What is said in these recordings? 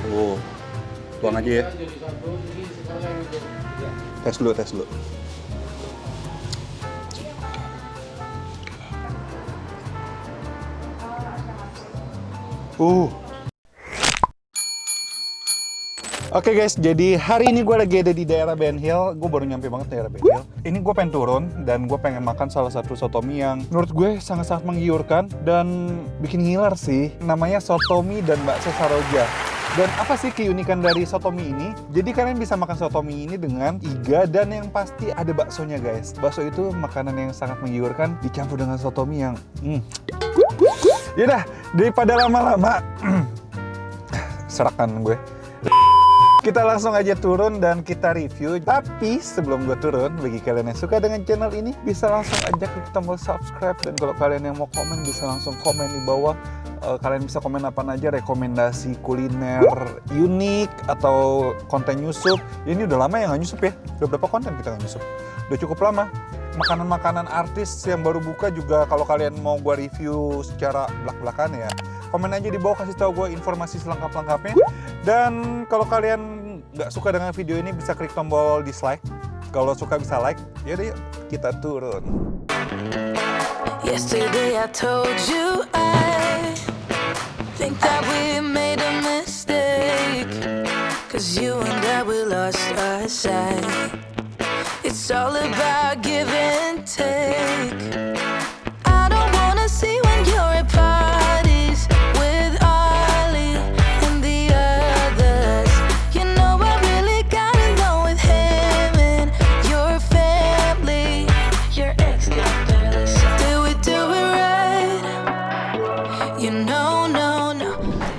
Oh, tuang aja ya. Tes dulu, tes dulu. Oke guys, jadi hari ini gue lagi ada di daerah Ben Hill. Gue baru nyampe banget daerah Ben Hill. Ini gue pengen turun dan gue pengen makan salah satu soto mie yang menurut gue sangat-sangat menggiurkan dan bikin ngiler sih. Namanya soto mie dan bakso Saroja. Dan apa sih keunikan dari soto mie ini? Jadi kalian bisa makan soto mie ini dengan iga dan yang pasti ada baksonya guys. Bakso itu makanan yang sangat menggiurkan dicampur dengan soto mie yang Yaudah, daripada lama-lama serakan gue. Kita langsung aja turun dan kita review. Tapi sebelum gue turun, bagi kalian yang suka dengan channel ini, bisa langsung aja klik tombol subscribe. Dan kalau kalian yang mau komen, bisa langsung komen di bawah. Kalian bisa komen apa aja, rekomendasi kuliner unik atau konten nyusup. Ini udah lama ya nggak nyusup ya. Udah berapa konten kita nggak nyusup? Udah cukup lama. Makanan-makanan artis yang baru buka juga kalau kalian mau gue review secara belak-belakan ya, komen aja di bawah, kasih tahu gue informasi selengkap-lengkapnya. Dan kalau kalian nggak suka dengan video ini bisa klik tombol dislike. Kalau suka bisa like. Yaudah yuk kita turun. Yesterday I told you I think that we made a mistake, 'cause you and I we lost our sight. It's all about give and take. I don't wanna see when you're at parties with Ollie and the others. You know I really got along with him and your family. Your ex got jealous. Do it right. You know, no.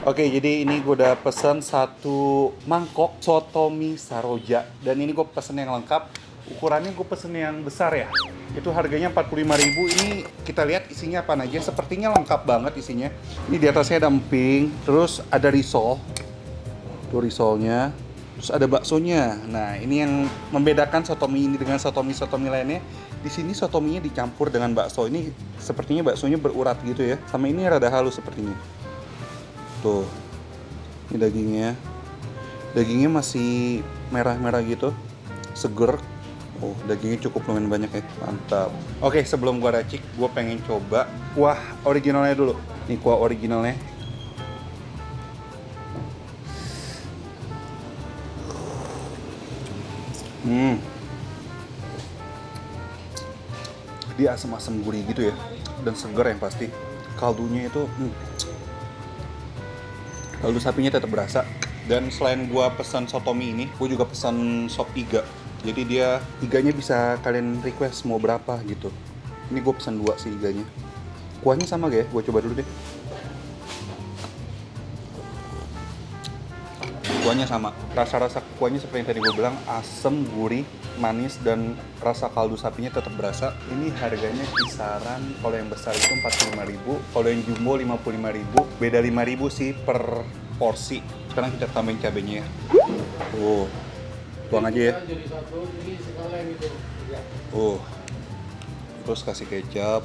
Oke, jadi ini gue udah pesen satu mangkok soto mie Saroja. Dan ini gue pesen yang lengkap. Ukurannya gue pesen yang besar ya. Itu harganya 45.000. Ini kita lihat isinya apa aja. Sepertinya lengkap banget isinya. Ini di atasnya ada emping, terus ada risol. Tuh risolnya. Terus ada baksonya. Nah, ini yang membedakan soto mie ini dengan soto mie lainnya. Di sini soto mie-nya dicampur dengan bakso. Ini sepertinya baksonya berurat gitu ya. Sama ini rada halus sepertinya. Tuh. Ini dagingnya. Dagingnya masih merah-merah gitu. Seger. Oh, dagingnya cukup lumayan banyak ya, mantap. Oke, sebelum gua racik, gua pengen coba kuah originalnya dulu. Nih kuah originalnya. Dia asam-asam gurih gitu ya, dan seger yang pasti. Kaldunya itu, kaldu sapinya tetap berasa. Dan selain gua pesan soto mie ini, gua juga pesan sop iga. Jadi dia iganya bisa kalian request mau berapa gitu. Ini gue pesan 2 sih iganya. Kuahnya sama gak ya? Gue coba dulu deh. Kuahnya sama. Rasa-rasa kuahnya seperti yang tadi gue bilang, asam, gurih, manis, dan rasa kaldu sapinya tetap berasa. Ini harganya kisaran, kalau yang besar itu 45.000, kalau yang jumbo 55.000. Beda 5.000 sih per porsi. Sekarang kita tambahin cabenya ya. Tuang aja ya. Terus kasih kecap.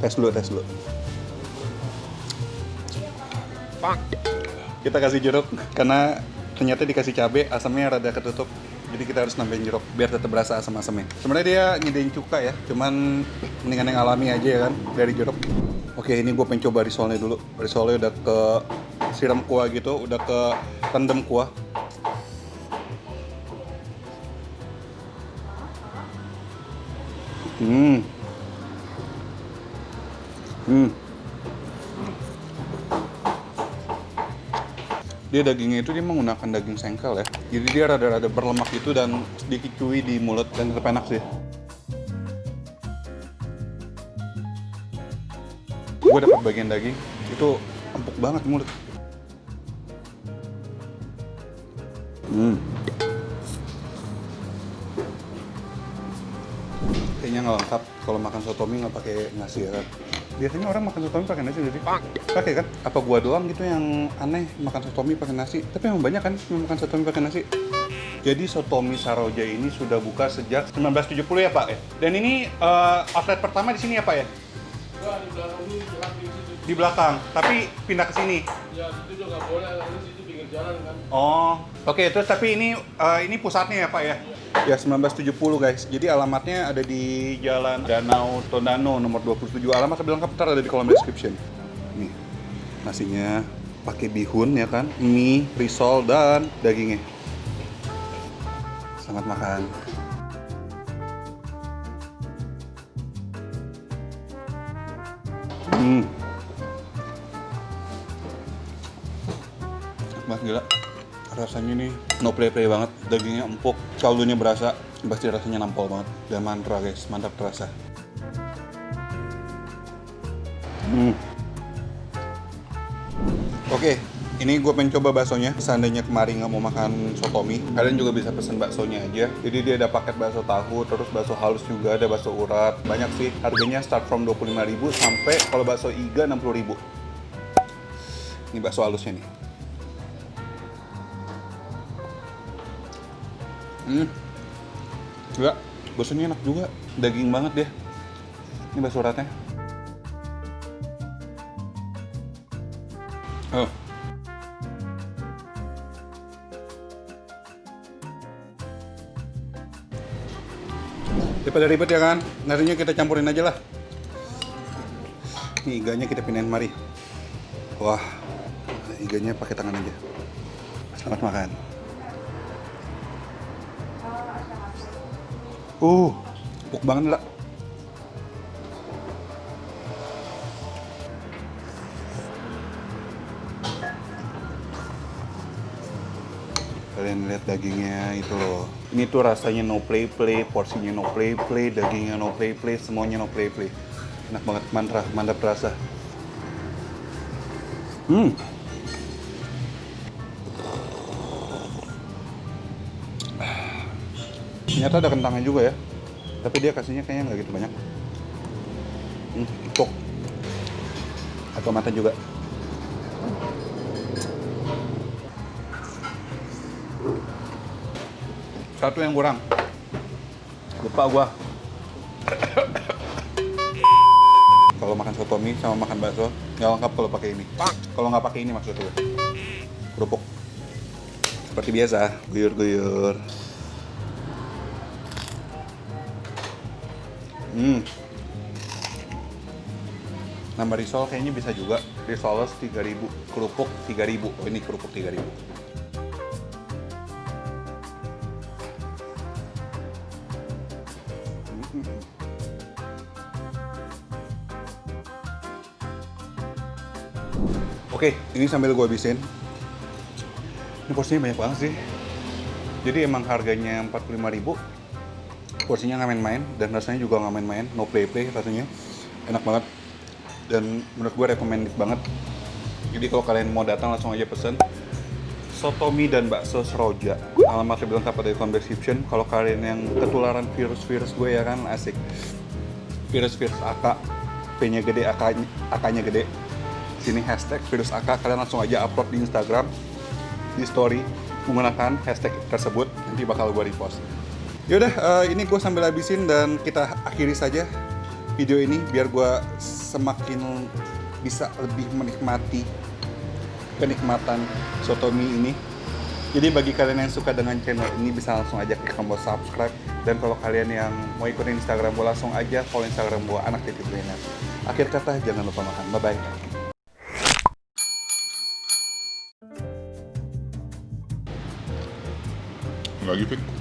Tes dulu. Kita kasih jeruk karena ternyata dikasih cabai, asamnya rada ketutup. Jadi kita harus nambahin jeruk biar tetap berasa asam-asamnya. Sebenarnya dia nyediain cuka ya, cuman mendingan yang alami aja ya kan dari jeruk. Oke, ini gue pengen coba risolnya dulu. Risolnya udah ke siram kuah gitu, udah ke rendam kuah. Dia dagingnya itu dia menggunakan daging sengkel ya. Jadi dia rada-rada berlemak gitu dan sedikit chewy di mulut dan tetap enak sih. Gue dapat bagian daging itu empuk banget mulut. Kayaknya nggak lengkap kalau makan soto mie nggak pakai nasi ya kan. Biasanya orang makan sotomi pakai nasi jadi pakai kan? Apa gua doang gitu yang aneh makan sotomi pakai nasi? Tapi emang banyak kan yang makan sotomi pakai nasi. Jadi Sotomi Saroja ini sudah buka sejak 1970 ya Pak ya. Dan ini outlet pertama di sini ya Pak ya? Enggak, di belakang ini, Di belakang, tapi pindah ke sini. ya situ juga boleh, karena situ pinggir jalan kan. Oh, oke. Terus tapi ini pusatnya ya Pak ya? Ya 1970 guys. Jadi alamatnya ada di Jalan Danau Tondano nomor 27. Alamat lebih lengkap ntar ada di kolom description. Nih, nasinya pakai bihun ya kan, mie, risol dan dagingnya. Selamat makan. Banget gila. Rasanya nih no play-play banget. Dagingnya empuk, kaldunya berasa. Pasti rasanya nampol banget. Dan mantra guys, mantap terasa. Oke, ini gue pengen coba baksonya. Seandainya kemarin nggak mau makan sotomi, kalian juga bisa pesen baksonya aja. Jadi dia ada paket bakso tahu, terus bakso halus juga, ada bakso urat. Banyak sih, harganya start from 25.000 sampai kalau bakso iga 60.000. Ini bakso halusnya nih. Enggak, baksonya enak juga. Daging banget dia. Ini bakso uratnya. Oh. Daripada ribet ya kan, nasinya kita campurin aja lah. Ini iganya kita pindahin mari. Wah, iganya pakai tangan aja. Selamat makan. Empuk banget lah. Kalian lihat dagingnya itu loh. Ini tuh rasanya no play-play, porsinya no play-play, dagingnya no play-play, semuanya no play-play. Enak banget, mantap rasa. Ternyata ada kentangnya juga ya. Tapi dia kasihnya kayaknya nggak gitu banyak. Empuk. Atau mata juga. Satu yang kurang. Lupa gua. Kalau makan sotomi sama makan bakso nggak lengkap kalau pakai ini. Kalau nggak pakai ini maksudnya kerupuk. Seperti biasa, guyur-guyur. Nambah risol kayaknya bisa juga. Risoles 3.000, kerupuk 3.000. Oh ini kerupuk 3.000. Oke, ini sambil gue habisin. Ini porsinya banyak banget sih. Jadi emang harganya 45.000. Porsinya nggak main-main dan rasanya juga nggak main-main. No play-play rasanya. Enak banget. Dan menurut gue recommended banget. Jadi kalau kalian mau datang langsung aja pesen. Sotomi dan bakso Saroja. Alamat lebih lengkap ada di kolom description. Kalau kalian yang ketularan virus-virus gue ya kan asik. Virus-virus AK. P-nya gede, AK-nya gede. Sini hashtag virus AK, kalian langsung aja upload di Instagram, di story menggunakan hashtag tersebut, nanti bakal gue repost. Yaudah, ini gue sambil habisin dan kita akhiri saja video ini biar gue semakin bisa lebih menikmati kenikmatan sotomi ini. Jadi bagi kalian yang suka dengan channel ini bisa langsung aja klik tombol subscribe, dan kalau kalian yang mau ikutin Instagram gue langsung aja follow Instagram gue anak.trainer. Akhir kata jangan lupa makan, bye bye. Lagi, Fik.